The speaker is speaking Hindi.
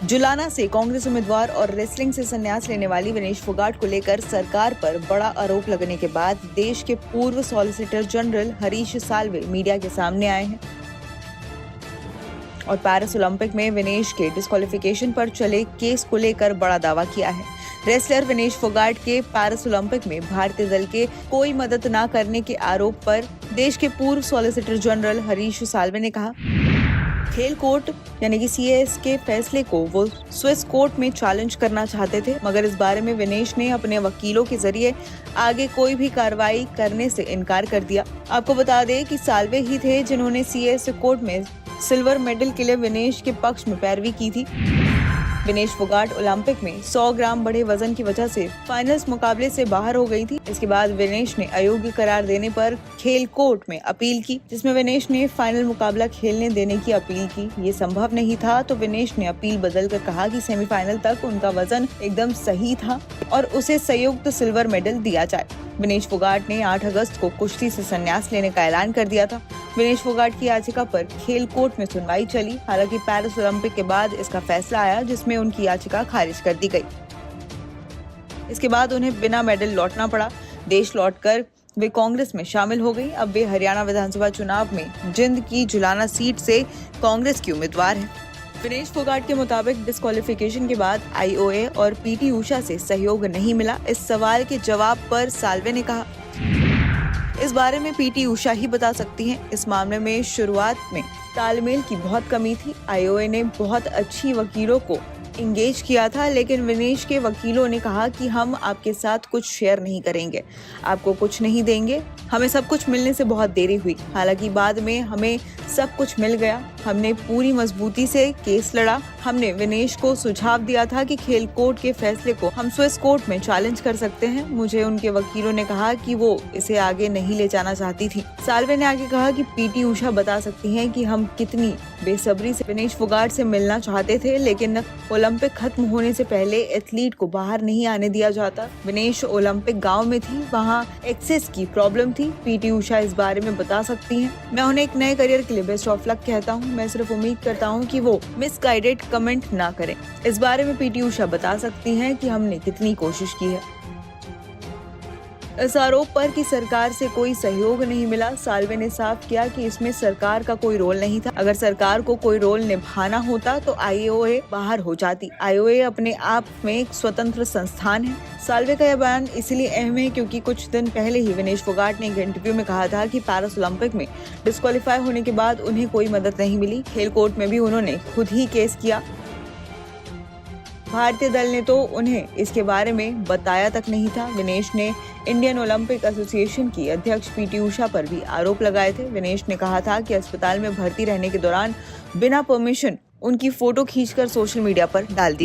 जुलाना से कांग्रेस उम्मीदवार और रेसलिंग से संन्यास लेने वाली विनेश फोगाट को लेकर सरकार पर बड़ा आरोप लगने के बाद देश के पूर्व solicitor general Harish Salve media के सामने आए हैं और पेरिस ओलंपिक में विनेश के डिस्क्वालिफिकेशन पर चले केस को लेकर बड़ा दावा किया है। रेसलर विनेश फोगाट के पेरिस ओलंपिक में भारतीय दल के कोई मदद न करने के आरोप पर देश के पूर्व सॉलिसिटर जनरल हरीश साल्वे ने कहा, खेल कोर्ट यानी कि CAS के फैसले को वो स्विस कोर्ट में चैलेंज करना चाहते थे, मगर इस बारे में विनेश ने अपने वकीलों के जरिए आगे कोई भी कार्रवाई करने से इनकार कर दिया। आपको बता दें कि साल्वे ही थे जिन्होंने CAS कोर्ट में सिल्वर मेडल के लिए विनेश के पक्ष में पैरवी की थी। विनेश फोगाट ओलंपिक में 100 ग्राम बढ़े वजन की वजह से फाइनल्स मुकाबले से बाहर हो गई थी। इसके बाद विनेश ने अयोग्य करार देने पर खेल कोर्ट में अपील की, जिसमें विनेश ने फाइनल मुकाबला खेलने देने की अपील की। ये संभव नहीं था तो विनेश ने अपील बदलकर कहा कि सेमीफाइनल तक उनका वजन एकदम सही था और उसे संयुक्त सिल्वर मेडल दिया जाए। विनेश फोगाट ने 8 अगस्त को कुश्ती से संन्यास लेने का ऐलान कर दिया था। विनेश फोगाट की याचिका पर खेल कोर्ट में सुनवाई चली। हालांकि पेरिस ओलंपिक के बाद इसका फैसला आया जिसमें उनकी याचिका खारिज कर दी गई। इसके बाद उन्हें बिना मेडल लौटना पड़ा। देश लौटकर वे कांग्रेस में शामिल हो गई। अब वे हरियाणा विधानसभा चुनाव में जिंद की जुलाना सीट से कांग्रेस की उम्मीदवार हैं। विनेश फोगाट के मुताबिक डिस्क्वालिफिकेशन के बाद IOA और PT उषा से सहयोग नहीं मिला। इस सवाल के जवाब पर साल्वे ने कहा, इस बारे में PT उषा ही बता सकती हैं। इस मामले में शुरुआत में तालमेल की बहुत कमी थी। IOA ने बहुत अच्छी वकीलों को इंगेज किया था, लेकिन विनेश के वकीलों ने कहा कि हम आपके साथ कुछ शेयर नहीं करेंगे, आपको कुछ नहीं देंगे। हमें सब कुछ मिलने से बहुत देरी हुई। हालांकि बाद में हमें सब कुछ मिल गया। हमने पूरी मजबूती से केस लड़ा। हमने विनेश को सुझाव दिया था कि खेल कोर्ट के फैसले को हम स्विस कोर्ट में चैलेंज कर सकते हैं। मुझे उनके वकीलों ने कहा कि वो इसे आगे नहीं ले जाना चाहती थी। साल्वे ने आगे कहा कि PT उषा बता सकती हैं कि हम कितनी बेसब्री से विनेश फोगाट से मिलना चाहते थे, लेकिन ओलंपिक खत्म होने से पहले एथलीट को बाहर नहीं आने दिया जाता। विनेश ओलंपिक गाँव में थी, वहाँ एक्सेस की प्रॉब्लम थी। PT उषा इस बारे में बता सकती हैं। मैं उन्हें एक नए करियर के लिए बेस्ट ऑफ लक कहता हूँ। मैं सिर्फ उम्मीद करता हूँ कि वो मिसगाइडेड कमेंट ना करें। इस बारे में PT उषा बता सकती हैं कि हमने कितनी कोशिश की है। इस आरोप पर कि सरकार से कोई सहयोग नहीं मिला, साल्वे ने साफ किया कि इसमें सरकार का कोई रोल नहीं था। अगर सरकार को कोई रोल निभाना होता तो IOA बाहर हो जाती। IOA अपने आप में एक स्वतंत्र संस्थान है। साल्वे का यह बयान इसलिए अहम है क्योंकि कुछ दिन पहले ही विनेश फोगाट ने एक इंटरव्यू में कहा था कि पेरिस ओलंपिक में डिस्क्वालीफाई होने के बाद उन्हें कोई मदद नहीं मिली। खेल कोर्ट में भी उन्होंने खुद ही केस किया। भारतीय दल ने तो उन्हें इसके बारे में बताया तक नहीं था। विनेश ने इंडियन ओलंपिक एसोसिएशन की अध्यक्ष PT उषा पर भी आरोप लगाए थे। विनेश ने कहा था कि अस्पताल में भर्ती रहने के दौरान बिना परमिशन उनकी फोटो खींचकर सोशल मीडिया पर डाल दी।